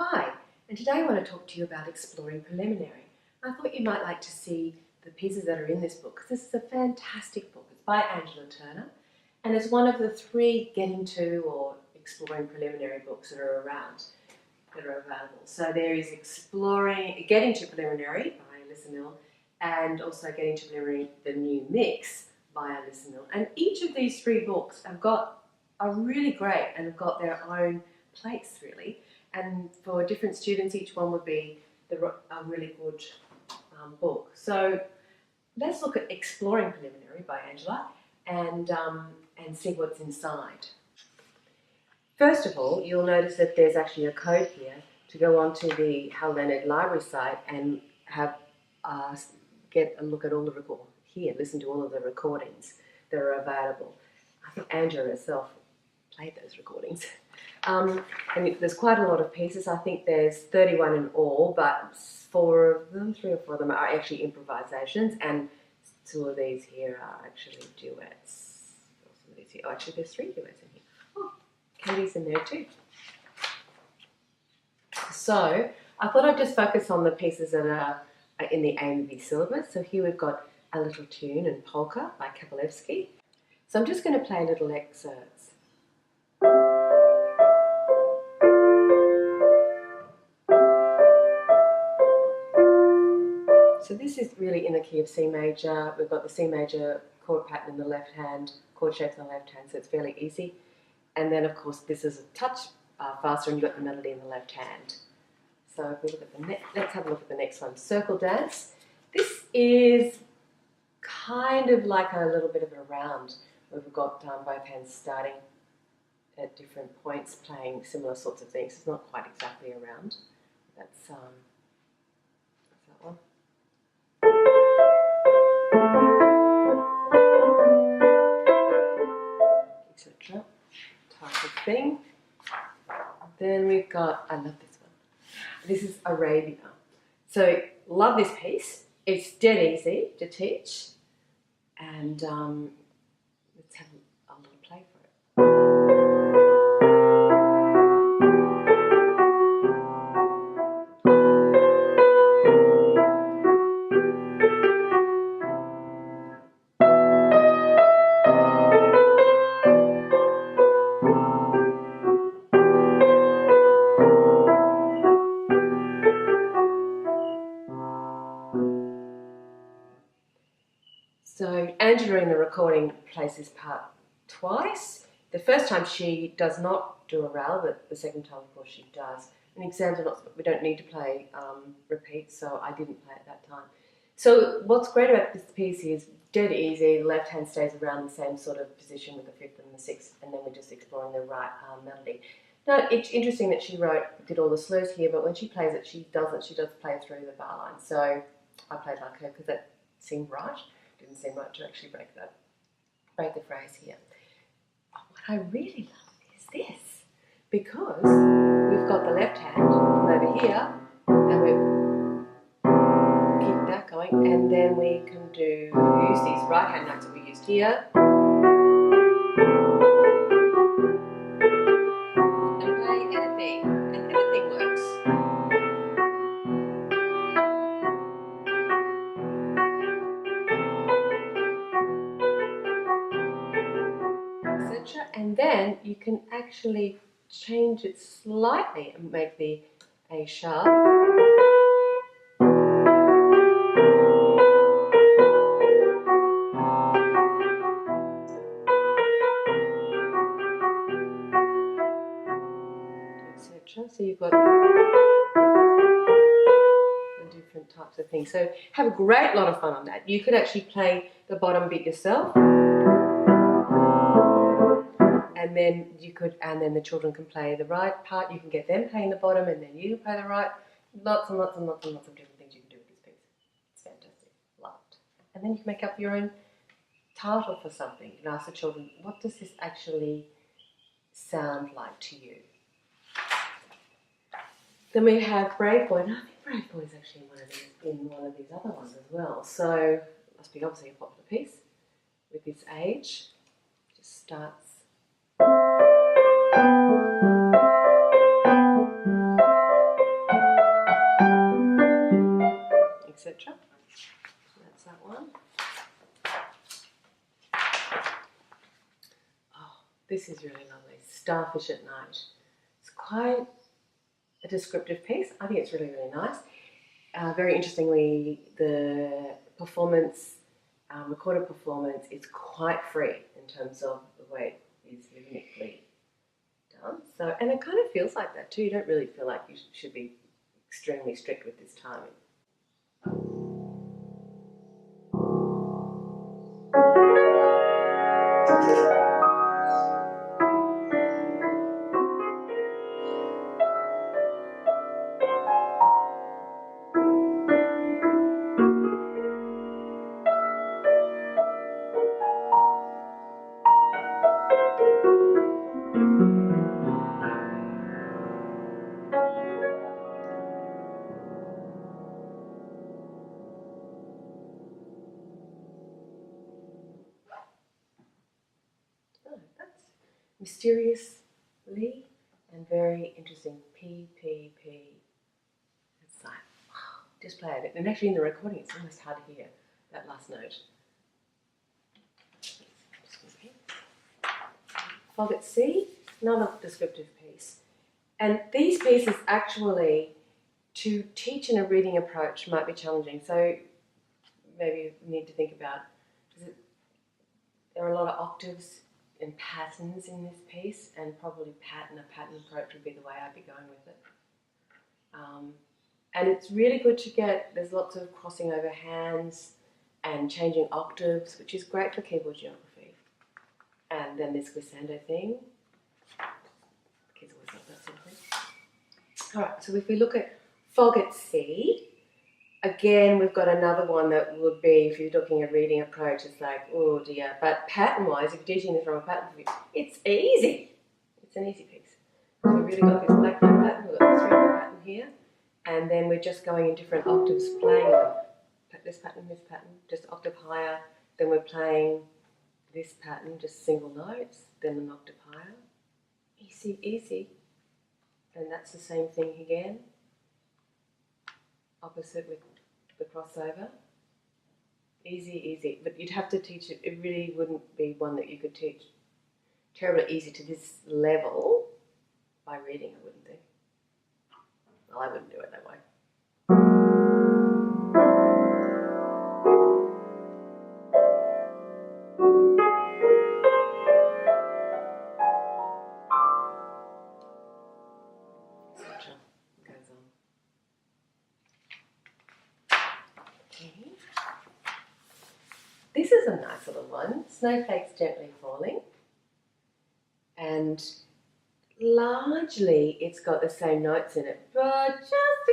Hi, and today I want to talk to you about exploring preliminary. I thought you might like to see the pieces that are in this book, because this is a fantastic book. It's by Angela Turner, and it's one of the 3 getting to or exploring preliminary books that are around, that are available. So there is Getting to Preliminary by Alyssa Mill, and also Getting to Preliminary, the New Mix by Alyssa Mill. And each of these 3 books are really great and have got their own place, really. And for different students, each one would be a really good book. So let's look at Exploring Preliminary by Angela and see what's inside. First of all, you'll notice that there's actually a code here to go onto the Hal Leonard Library site and get a look at all the listen to all of the recordings that are available. I think Angela herself played those recordings. And there's quite a lot of pieces. I think there's 31 in all, but 3 or 4 of them are actually improvisations, and 2 of these here are actually duets. Actually, there's 3 duets in here. Oh, Katie's in there too. So I thought I'd just focus on the pieces that are in the AMEB syllabus. So here we've got A Little Tune and Polka by Kabalevsky. So I'm just going to play little excerpts. So this is really in the key of C major. We've got the C major chord pattern in the left hand, chord shape in the left hand, so it's fairly easy. And then, of course, this is a touch faster, and you've got the melody in the left hand. So if we look at let's have a look at the next one, Circle Dance. This is kind of like a little bit of a round, where we've got both hands starting at different points, playing similar sorts of things. It's not quite exactly a round. That's that one. Etc. type of thing. Then we've got, I love this one. This is Arabia. So love this piece. It's dead easy to teach, and let's have a little play for it. So Angela in the recording plays this part twice. The first time she does not do a row, but the second time, of course, she does. And exams are not, we don't need to play repeats, so I didn't play at that time. So what's great about this piece is dead easy. The left hand stays around the same sort of position with the 5th and the 6th, and then we're just exploring the right melody. Now, it's interesting that she did all the slurs here, but when she plays it, she does play through the bar line. So I played like her because that seemed right. Didn't seem right to actually break the phrase here. But what I really love is this, because we've got the left hand over here, and we keep that going, and then we can use these right hand notes that we used here, and play anything, and anything works. And then you can actually change it slightly and make the A sharp. Etc. So you've got the different types of things. So have a great lot of fun on that. You could actually play the bottom bit yourself. And then the children can play the right part. You can get them playing the bottom, and then you play the right. Lots and lots and lots and lots of different things you can do with this piece. It's fantastic. Love it. And then you can make up your own title for something. You can ask the children, what does this actually sound like to you? Then we have Brave Boy, and I think Brave Boy is actually in one of these other ones as well. So it must be obviously a popular piece with this age. Just starts. This is really lovely. Starfish at Night. It's quite a descriptive piece. I think it's really, really nice. Very interestingly, the performance, recorded performance, is quite free in terms of the way it is rhythmically done. So, and it kind of feels like that too. You don't really feel like you should be extremely strict with this timing. Oh, that's mysteriously and very interesting. P, P, P. It's like, just play it. And actually in the recording it's almost hard to hear that last note. Fog at C, another descriptive piece. And these pieces actually, to teach in a reading approach, might be challenging. So maybe you need to think about, there are a lot of octaves and patterns in this piece, and probably a pattern approach would be the way I'd be going with it. And it's really good to get, there's lots of crossing over hands and changing octaves, which is great for keyboard geography. And then this glissando thing. Kids always love that sort of thing. Alright, so if we look at Fog at C, again, we've got another one that would be, if you're looking at a reading approach, it's like, oh dear. But pattern-wise, if you're teaching this from a pattern view, it's easy. It's an easy piece. So we've really got this black note pattern, we've got this red note pattern here, and then we're just going in different octaves, playing this pattern, just octave higher. Then we're playing this pattern, just single notes, then an octave higher. Easy, easy. And that's the same thing again. Opposite with the crossover. Easy, easy. But you'd have to teach it. It really wouldn't be one that you could teach terribly easy to this level by reading, I wouldn't think. Well, I wouldn't do it that way. Etc. Goes on. Okay. This is a nice little one. Snowflakes Gently Falling. And largely it's got the same notes in it, but just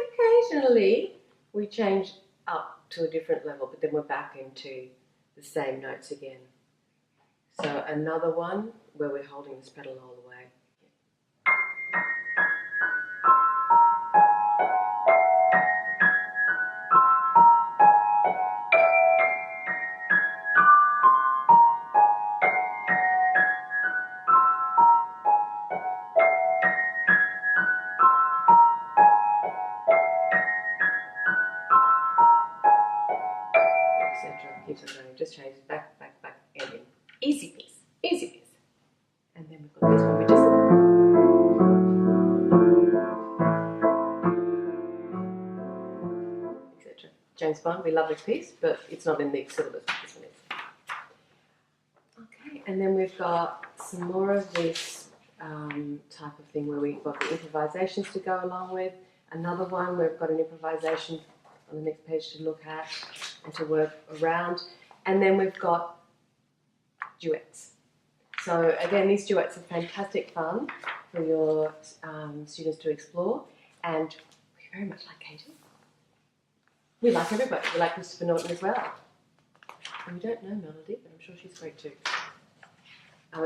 occasionally we change up to a different level, but then we're back into the same notes again. So another one where we're holding this pedal all the way. Keeps on going, just changes back, ending. Easy piece, easy piece. And then we've got this one, we just. Etc. James Bond, we love this piece, but it's not in the syllabus. This one is. Okay, and then we've got some more of this type of thing where we've got the improvisations to go along with. Another one where we've got an improvisation on the next page to look at and to work around. And then we've got duets. So again, these duets are fantastic fun for your students to explore, and we very much like Katie. We like everybody. We like Christopher Norton as well. And we don't know Melody, but I'm sure she's great too.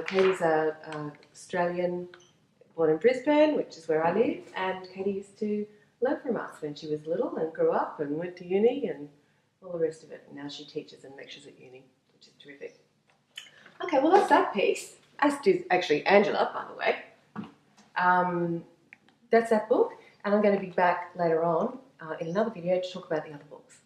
Katie's an Australian, born in Brisbane, which is where I live, and Katie used to learn from us when she was little and grew up and went to uni and all the rest of it. And now she teaches and lectures at uni, which is terrific. Okay, well that's that piece. As does actually Angela, by the way. That's that book, and I'm going to be back later on in another video to talk about the other books.